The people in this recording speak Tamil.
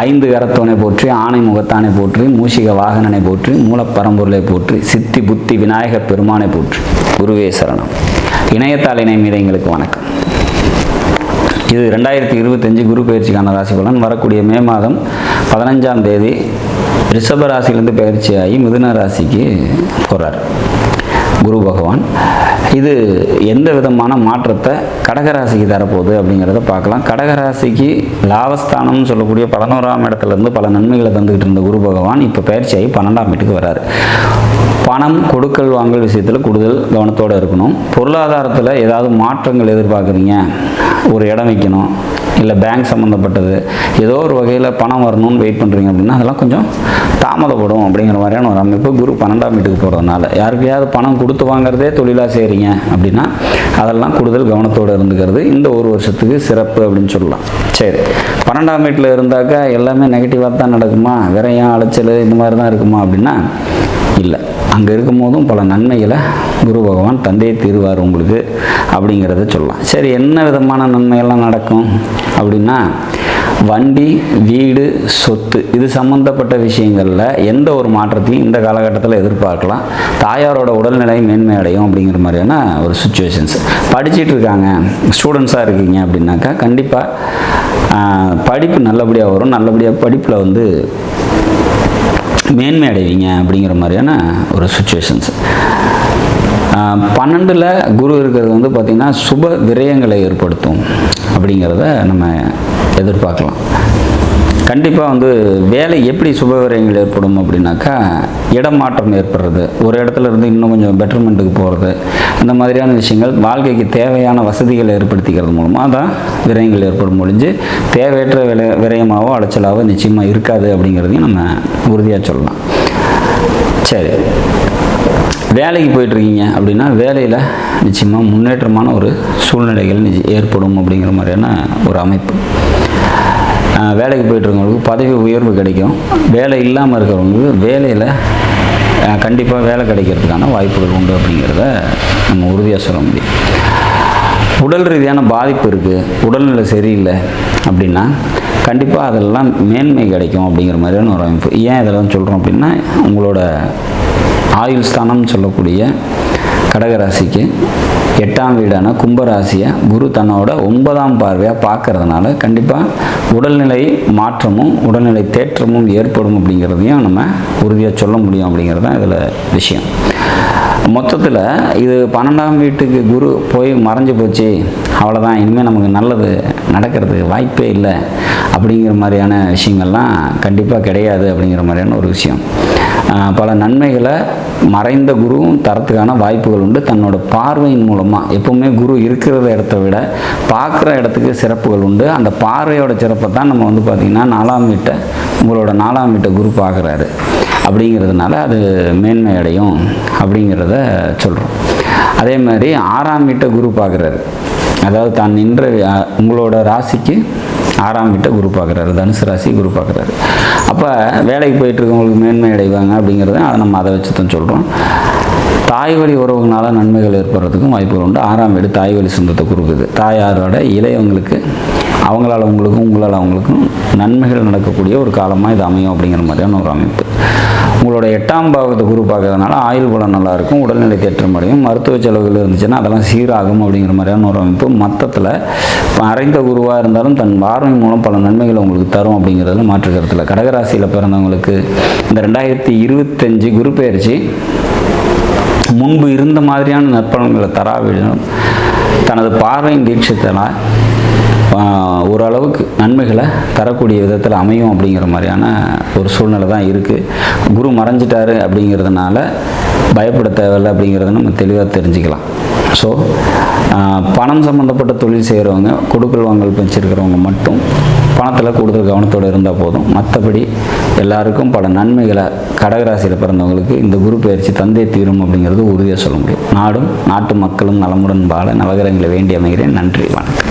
ஐந்து கரத்தோனை போற்றி, ஆணை முகத்தானை போற்றி, மூஷிக வாகனனை போற்றி, மூலப்பரம்பொருளை போற்றி, சித்தி புத்தி விநாயகர் பெருமானை போற்றி. குருவே சரணம். இணையத்தாள் இணை மீது எங்களுக்கு வணக்கம். இது 2025 குரு பயிற்சிக்கான ராசி பலன். வரக்கூடிய மே மாதம் 15ஆம் தேதி ரிஷப ராசியிலிருந்து பயிற்சியாகி மிதுன ராசிக்கு போகிறார் குரு பகவான். இது எந்த விதமான மாற்றத்தை கடகராசிக்கு தரப்போகுது அப்படிங்கிறத பார்க்கலாம். கடகராசிக்கு லாபஸ்தானம்னு சொல்லக்கூடிய 11ஆம் இடத்துலேருந்து பல நன்மைகளை தந்துக்கிட்டு இருந்த குரு பகவான் இப்போ பயிற்சியாகி 12ஆம் வீட்டுக்கு வராரு. பணம் கொடுக்கல் வாங்கல் விஷயத்தில் கூடுதல் கவனத்தோடு இருக்கணும். பொருளாதாரத்தில் ஏதாவது மாற்றங்கள் எதிர்பார்க்குறீங்க, ஒரு இடம் வைக்கணும், இல்லை பேங்க் சம்மந்தப்பட்டது ஏதோ ஒரு வகையில் பணம் வரணும்னு வெயிட் பண்ணுறீங்க அப்படின்னா அதெல்லாம் கொஞ்சம் தாமதப்படும் அப்படிங்கிற மாதிரியான ஒரு அமைப்பு குரு 12ஆம் வீட்டுக்கு போகிறதுனால. யாருக்கையாவது பணம் கொடுத்து வாங்குறதே தொழிலாக செய்கிறீங்க அப்படின்னா அதெல்லாம் கூடுதல் கவனத்தோடு இருந்துக்கிறது இந்த ஒரு வருஷத்துக்கு சிறப்பு அப்படின்னு சொல்லலாம். சரி, 12ஆம் வீட்டில் இருந்தாக்கா எல்லாமே நெகட்டிவாக தான் நடக்குமா, விரையம் அலைச்சல் இந்த மாதிரி தான் இருக்குமா அப்படின்னா இல்லை. அங்கே இருக்கும் போதும் பல நன்மைகளை குரு பகவான் தந்தையை தீர்வார் உங்களுக்கு அப்படிங்கிறத சொல்லலாம். சரி, என்ன விதமான நன்மைகள்லாம் நடக்கும் அப்படின்னா வண்டி, வீடு, சொத்து இது சம்மந்தப்பட்ட விஷயங்களில் எந்த ஒரு மாற்றத்தையும் இந்த காலகட்டத்தில் எதிர்பார்க்கலாம். தாயாரோட உடல்நிலை மேன்மை அடையும் அப்படிங்கிற மாதிரியான ஒரு சுச்சுவேஷன்ஸ். படிச்சுட்டு இருக்காங்க, ஸ்டூடெண்ட்ஸாக இருக்கீங்க அப்படின்னாக்கா கண்டிப்பாக படிப்பு நல்லபடியாக வரும். நல்லபடியாக படிப்பில் மேன்மை அடைவீங்க அப்படிங்கிற மாதிரியான ஒரு சுச்சுவேஷன்ஸ். 12ல் குரு இருக்கிறது பார்த்திங்கன்னா சுப விரயங்களை ஏற்படுத்தும் அப்படிங்கிறத நம்ம எதிர்பார்க்கலாம். கண்டிப்பாக வேலை எப்படி சுப விரயங்கள் ஏற்படும் அப்படின்னாக்கா இடமாற்றம் ஏற்படுறது, ஒரு இடத்துல இருந்து இன்னும் கொஞ்சம் பெட்டர்மெண்ட்டுக்கு போகிறது, இந்த மாதிரியான விஷயங்கள் வாழ்க்கைக்கு தேவையான வசதிகளை ஏற்படுத்திக்கிறது மூலமாக தான் விரயங்கள் ஏற்படும் ஒழிஞ்சு தேவையற்ற விரயமாகவோ அலைச்சலாகவோ நிச்சயமாக இருக்காது அப்படிங்கிறதையும் நம்ம உறுதியாக சொல்லலாம். சரி, வேலைக்கு போயிட்டுருக்கீங்க அப்படின்னா வேலையில் நிச்சயமாக முன்னேற்றமான ஒரு சூழ்நிலைகள் ஏற்படும் அப்படிங்கிற மாதிரியான ஒரு அமைப்பு. வேலைக்கு போயிட்டுருக்கவங்களுக்கு பதவி உயர்வு கிடைக்கும். வேலை இல்லாமல் இருக்கிறவங்களுக்கு வேலையில் கண்டிப்பாக வேலை கிடைக்கிறதுக்கான வாய்ப்புகள் உண்டு அப்படிங்கிறத நம்ம உறுதியாக சொல்ல முடியும். உடல் ரீதியான பாதிப்பு இருக்குது, உடல்நிலை சரியில்லை அப்படின்னா கண்டிப்பாக அதெல்லாம் மேன்மை கிடைக்கும் அப்படிங்கிற மாதிரியான ஒரு அமைப்பு. ஏன் இதெல்லாம் சொல்கிறோம் அப்படின்னா உங்களோட ஆயுள் ஸ்தானம்னு சொல்லக்கூடிய கடகராசிக்கு 8ஆம் வீடான கும்பராசியை குரு தன்னோட 9ஆம் பார்வையாக பார்க்கறதுனால கண்டிப்பாக உடல்நிலை மாற்றமும் உடல்நிலை தேற்றமும் ஏற்படும் அப்படிங்கிறதையும் நம்ம உறுதியாக சொல்ல முடியும் அப்படிங்கிறது தான் இதில் விஷயம். மொத்தத்தில் இது 12ஆம் வீட்டுக்கு குரு போய் மறைஞ்சு போச்சு, அவ்வளோதான், இனிமேல் நமக்கு நல்லது நடக்கிறதுக்கு வாய்ப்பே இல்லை அப்படிங்கிற மாதிரியான விஷயங்கள்லாம் கண்டிப்பாக கிடையாது அப்படிங்கிற மாதிரியான ஒரு விஷயம். பல நன்மைகளை மறைந்த குருவும் தரத்துக்கான வாய்ப்புகள் உண்டு. தன்னோட பார்வையின் மூலமாக எப்போவுமே குரு இருக்கிற இடத்த விட பார்க்குற இடத்துக்கு சிறப்புகள் உண்டு. அந்த பார்வையோட சிறப்பை தான் நம்ம பார்த்திங்கன்னா 4ஆம் வீட்டை உங்களோட 4ஆம் வீட்டை குரு பார்க்குறாரு அப்படிங்கிறதுனால அது மேன்மை அடையும் அப்படிங்கிறத சொல்கிறோம். அதே மாதிரி 6ஆம் வீட்டை குரு பார்க்குறாரு, அதாவது தான் நின்ற உங்களோட ராசிக்கு 6ஆம் வீட்டை குரு பார்க்குறாரு, தனுசு ராசி குரு பார்க்குறாரு. அப்போ வேலைக்கு போயிட்டுருக்கவங்களுக்கு மேன்மை அடைவாங்க அப்படிங்கிறத அதை வச்சு தான் சொல்கிறோம். தாய் வழி உறவுகளால் நன்மைகள் ஏற்படுறதுக்கும் வாய்ப்புகள் உண்டு. 6ஆம் வீடு தாய் வழி சொந்தத்தை கொடுக்குது. தாயாரோட இளையவங்களுக்கு அவங்களால் உங்களுக்கும் உங்களால் அவங்களுக்கும் நன்மைகள் நடக்கக்கூடிய ஒரு காலமாக இது அமையும் அப்படிங்கிற மாதிரியான ஒரு அமைப்பு. உங்களோட 8ஆம் பாவத்தை குரு பார்க்கறதுனால ஆயுள் பலம் நல்லாயிருக்கும், உடல்நிலை தேற்றம் அடையும், மருத்துவ செலவுகள் இருந்துச்சுன்னா அதெல்லாம் சீராகும் அப்படிங்கிற மாதிரியான ஒரு அமைப்பு. மொத்தத்தில் மறைந்த குருவாக இருந்தாலும் தன் பார்வை மூலம் பல நன்மைகளை உங்களுக்கு தரும் அப்படிங்கிறதுல மாற்றுக்கிறதுல. கடகராசியில் பிறந்தவங்களுக்கு இந்த 2025 குரு பயிற்சி முன்பு இருந்த மாதிரியான நற்பலன்களை தராவிடும் தனது பார்வையின் தீட்சத்தினால் ஓரளவுக்கு நன்மைகளை தரக்கூடிய விதத்தில் அமையும் அப்படிங்கிற மாதிரியான ஒரு சூழ்நிலை தான் இருக்குது. குரு மறைஞ்சிட்டாரு அப்படிங்கிறதுனால பயப்பட தேவையில்லை அப்படிங்கிறத நம்ம தெளிவாக தெரிஞ்சுக்கலாம். ஸோ பணம் சம்மந்தப்பட்ட தொழில் செய்கிறவங்க, கொடுக்கல் வாங்கல் வச்சுருக்கிறவங்க மட்டும் பணத்தில் கூடுதல் கவனத்தோடு இருந்தால் போதும். மற்றபடி எல்லாருக்கும் பல நன்மைகளை கடகராசியில் பிறந்தவங்களுக்கு இந்த குரு பயிற்சி தந்தை தீரும் அப்படிங்கிறது உறுதியாக சொல்ல முடியும். நாடும் நாட்டு மக்களும் நலமுடன் வாழ நவகிரகங்களை வேண்டி அமைகிறேன். நன்றி, வணக்கம்.